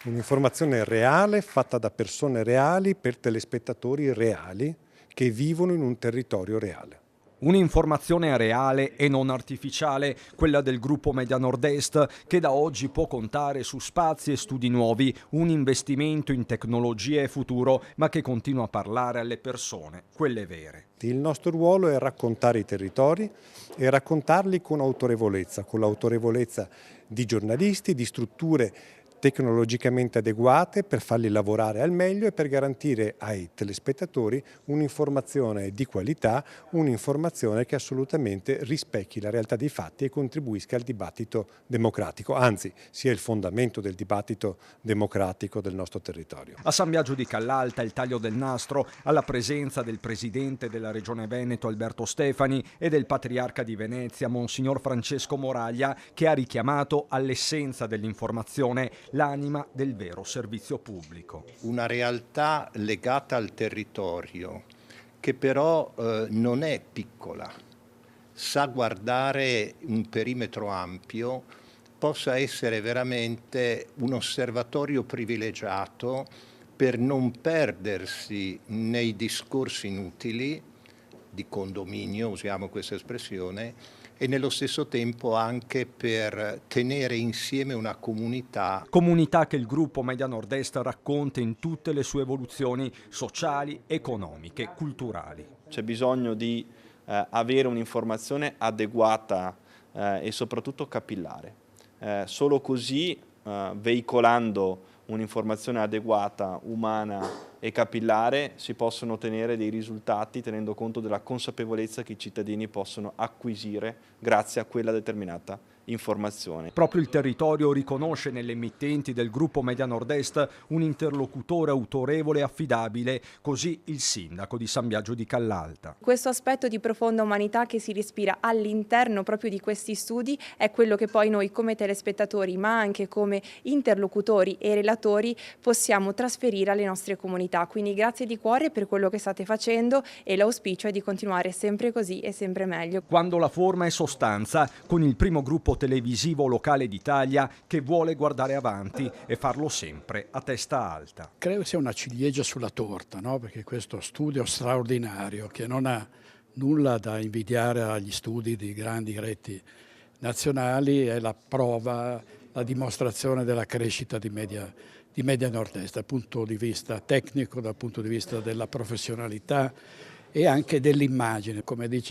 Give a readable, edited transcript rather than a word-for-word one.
Un'informazione reale fatta da persone reali per telespettatori reali che vivono in un territorio reale. Un'informazione reale e non artificiale, quella del gruppo Media Nord-Est, che da oggi può contare su spazi e studi nuovi, un investimento in tecnologia e futuro, ma che continua a parlare alle persone, quelle vere. Il nostro ruolo è raccontare i territori e raccontarli con l'autorevolezza di giornalisti, di strutture tecnologicamente adeguate per farli lavorare al meglio e per garantire ai telespettatori un'informazione di qualità, un'informazione che assolutamente rispecchi la realtà dei fatti e contribuisca al dibattito democratico, anzi sia il fondamento del dibattito democratico del nostro territorio. A San Biagio di Callalta il taglio del nastro alla presenza del presidente della Regione Veneto Alberto Stefani e del patriarca di Venezia Monsignor Francesco Moraglia, che ha richiamato all'essenza dell'informazione l'anima del vero servizio pubblico. Una realtà legata al territorio che però non è piccola, sa guardare un perimetro ampio, possa essere veramente un osservatorio privilegiato per non perdersi nei discorsi inutili di condominio, usiamo questa espressione, e nello stesso tempo anche per tenere insieme una comunità. Comunità che il gruppo Media Nord-Est racconta in tutte le sue evoluzioni sociali, economiche, culturali. C'è bisogno di avere un'informazione adeguata e soprattutto capillare. Solo così, veicolando un'informazione adeguata, umana e capillare, si possono ottenere dei risultati tenendo conto della consapevolezza che i cittadini possono acquisire grazie a quella determinata informazione. Proprio il territorio riconosce nelle emittenti del gruppo Media Nord-Est un interlocutore autorevole e affidabile, così il sindaco di San Biagio di Callalta. Questo aspetto di profonda umanità che si respira all'interno proprio di questi studi è quello che poi noi come telespettatori, ma anche come interlocutori e relatori, possiamo trasferire alle nostre comunità. Quindi grazie di cuore per quello che state facendo e l'auspicio è di continuare sempre così e sempre meglio. Quando la forma è sostanza, con il primo gruppo televisivo locale d'Italia che vuole guardare avanti e farlo sempre a testa alta. Credo sia una ciliegia sulla torta, no? Perché questo studio straordinario, che non ha nulla da invidiare agli studi di grandi reti nazionali, è la prova, la dimostrazione della crescita di Media Nord-Est dal punto di vista tecnico, dal punto di vista della professionalità e anche dell'immagine. Come dice